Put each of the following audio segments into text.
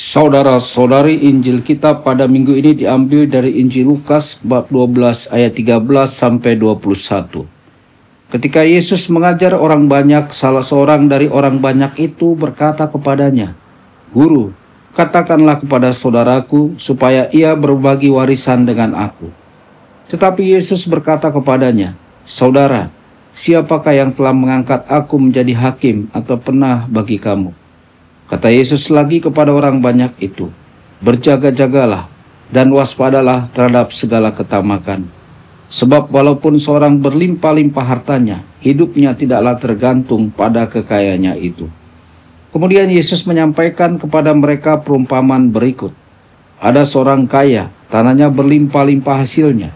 Saudara-saudari, Injil kita pada minggu ini diambil dari Injil Lukas bab 12 ayat 13 sampai 21. Ketika Yesus mengajar orang banyak, salah seorang dari orang banyak itu berkata kepadanya, "Guru, katakanlah kepada saudaraku supaya ia berbagi warisan dengan aku." Tetapi Yesus berkata kepadanya, "Saudara, siapakah yang telah mengangkat aku menjadi hakim atau penah bagi kamu?" Kata Yesus lagi kepada orang banyak itu, "Berjaga-jagalah dan waspadalah terhadap segala ketamakan. Sebab walaupun seorang berlimpah-limpah hartanya, hidupnya tidaklah tergantung pada kekayaannya itu." Kemudian Yesus menyampaikan kepada mereka perumpamaan berikut. Ada seorang kaya, tanahnya berlimpah-limpah hasilnya.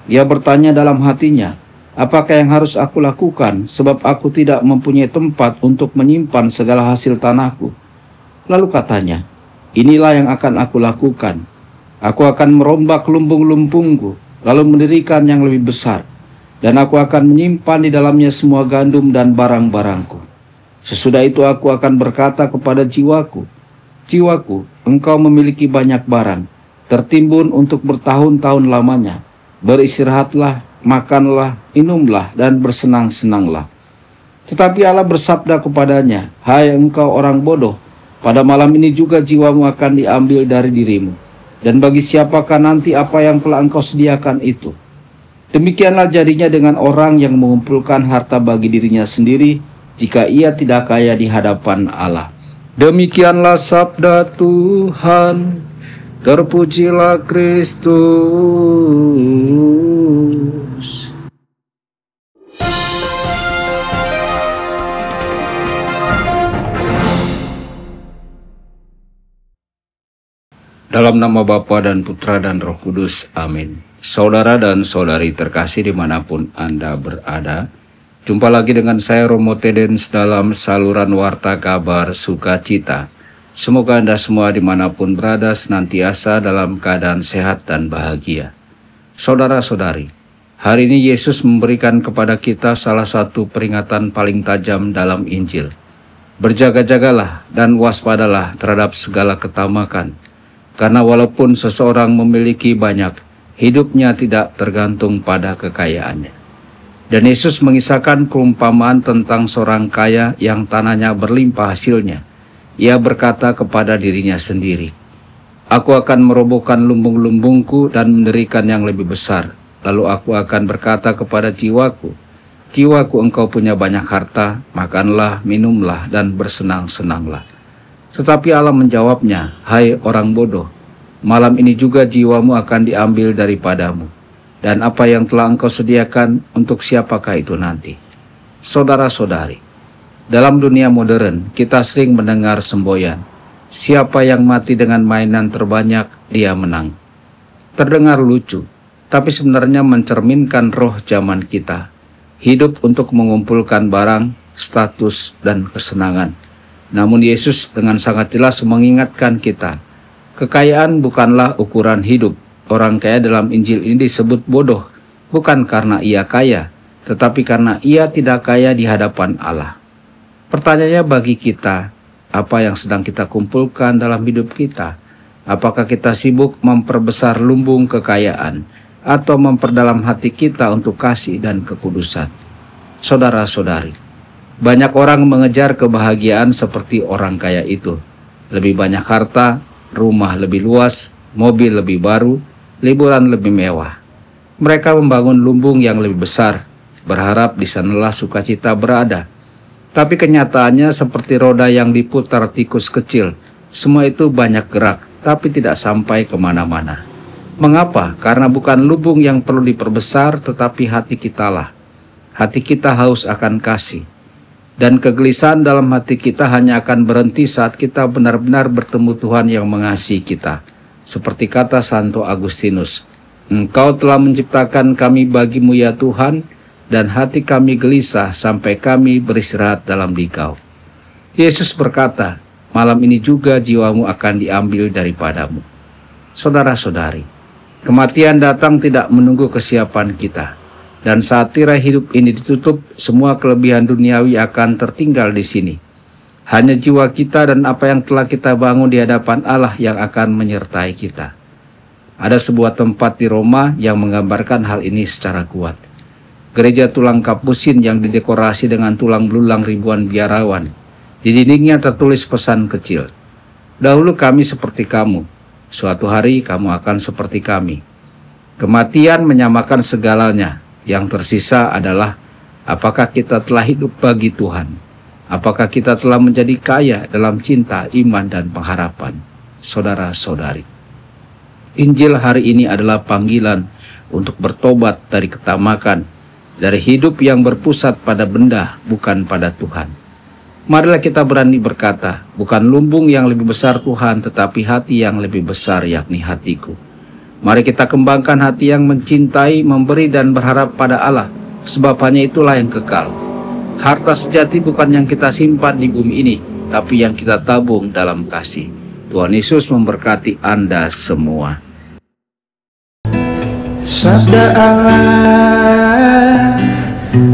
Ia bertanya dalam hatinya, "Apakah yang harus aku lakukan, sebab aku tidak mempunyai tempat untuk menyimpan segala hasil tanahku?" Lalu katanya, "Inilah yang akan aku lakukan. Aku akan merombak lumbung-lumbungku, lalu mendirikan yang lebih besar. Dan aku akan menyimpan di dalamnya semua gandum dan barang-barangku. Sesudah itu aku akan berkata kepada jiwaku, 'Jiwaku, engkau memiliki banyak barang, tertimbun untuk bertahun-tahun lamanya. Beristirahatlah, makanlah, minumlah, dan bersenang-senanglah.' Tetapi Allah bersabda kepadanya, 'Hai engkau orang bodoh, pada malam ini juga jiwamu akan diambil dari dirimu. Dan bagi siapakah nanti apa yang telah engkau sediakan itu?' Demikianlah jadinya dengan orang yang mengumpulkan harta bagi dirinya sendiri, jika ia tidak kaya di hadapan Allah." Demikianlah sabda Tuhan. Terpujilah Kristus. Dalam nama Bapa dan Putra dan Roh Kudus, amin. Saudara dan saudari terkasih dimanapun Anda berada, jumpa lagi dengan saya Romo Tedens dalam saluran Warta Kabar Sukacita. Semoga Anda semua dimanapun berada senantiasa dalam keadaan sehat dan bahagia. Saudara-saudari, hari ini Yesus memberikan kepada kita salah satu peringatan paling tajam dalam Injil. Berjaga-jagalah dan waspadalah terhadap segala ketamakan. Karena walaupun seseorang memiliki banyak, hidupnya tidak tergantung pada kekayaannya. Dan Yesus mengisahkan perumpamaan tentang seorang kaya yang tanahnya berlimpah hasilnya. Ia berkata kepada dirinya sendiri, "Aku akan merobohkan lumbung-lumbungku dan mendirikan yang lebih besar. Lalu aku akan berkata kepada jiwaku, 'Jiwaku, engkau punya banyak harta, makanlah, minumlah, dan bersenang-senanglah.' Tetapi Allah menjawabnya, 'Hai orang bodoh, malam ini juga jiwamu akan diambil daripadamu. Dan apa yang telah engkau sediakan, untuk siapakah itu nanti?' Saudara-saudari, dalam dunia modern kita sering mendengar semboyan, "Siapa yang mati dengan mainan terbanyak, dia menang." Terdengar lucu, tapi sebenarnya mencerminkan roh zaman kita. Hidup untuk mengumpulkan barang, status, dan kesenangan. Namun Yesus dengan sangat jelas mengingatkan kita, kekayaan bukanlah ukuran hidup. Orang kaya dalam Injil ini disebut bodoh, bukan karena ia kaya, tetapi karena ia tidak kaya di hadapan Allah. Pertanyaannya bagi kita, apa yang sedang kita kumpulkan dalam hidup kita? Apakah kita sibuk memperbesar lumbung kekayaan atau memperdalam hati kita untuk kasih dan kekudusan? Saudara-saudari, banyak orang mengejar kebahagiaan seperti orang kaya itu. Lebih banyak harta, rumah lebih luas, mobil lebih baru, liburan lebih mewah. Mereka membangun lumbung yang lebih besar, berharap di sanalah sukacita berada. Tapi kenyataannya seperti roda yang diputar tikus kecil. Semua itu banyak gerak, tapi tidak sampai kemana-mana. Mengapa? Karena bukan lumbung yang perlu diperbesar, tetapi hati kitalah. Hati kita haus akan kasih. Dan kegelisahan dalam hati kita hanya akan berhenti saat kita benar-benar bertemu Tuhan yang mengasihi kita. Seperti kata Santo Agustinus, "Engkau telah menciptakan kami bagimu ya Tuhan, dan hati kami gelisah sampai kami beristirahat dalam Dikau." Yesus berkata, malam ini juga jiwamu akan diambil daripadamu. Saudara-saudari, kematian datang tidak menunggu kesiapan kita. Dan saat tirai hidup ini ditutup, semua kelebihan duniawi akan tertinggal di sini. Hanya jiwa kita dan apa yang telah kita bangun di hadapan Allah yang akan menyertai kita. Ada sebuah tempat di Roma yang menggambarkan hal ini secara kuat. Gereja tulang kapusin yang didekorasi dengan tulang belulang ribuan biarawan. Di dindingnya tertulis pesan kecil. Dahulu kami seperti kamu, suatu hari kamu akan seperti kami. Kematian menyamakan segalanya. Yang tersisa adalah apakah kita telah hidup bagi Tuhan. Apakah kita telah menjadi kaya dalam cinta, iman, dan pengharapan. Saudara-saudari, Injil hari ini adalah panggilan untuk bertobat dari ketamakan, dari hidup yang berpusat pada benda, bukan pada Tuhan. Marilah kita berani berkata, bukan lumbung yang lebih besar Tuhan, tetapi hati yang lebih besar, yakni hatiku. Mari kita kembangkan hati yang mencintai, memberi, dan berharap pada Allah, sebab hanya itulah yang kekal. Harta sejati bukan yang kita simpan di bumi ini, tapi yang kita tabung dalam kasih. Tuhan Yesus memberkati Anda semua. Sabda Allah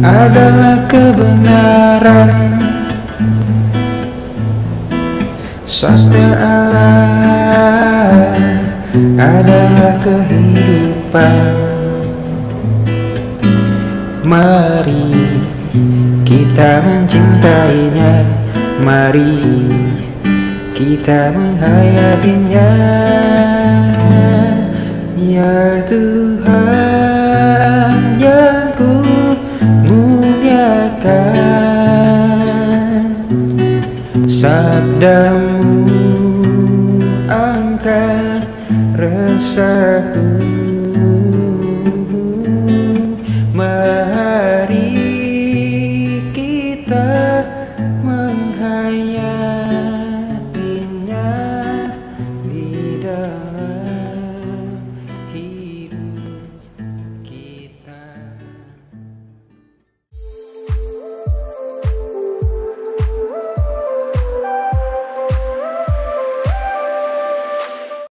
adalah kebenaran. Sabda Allah adalah kehidupan. Mari kita mencintainya, mari kita menghayatinya. Ya Tuhan yang ku muliakan, sabda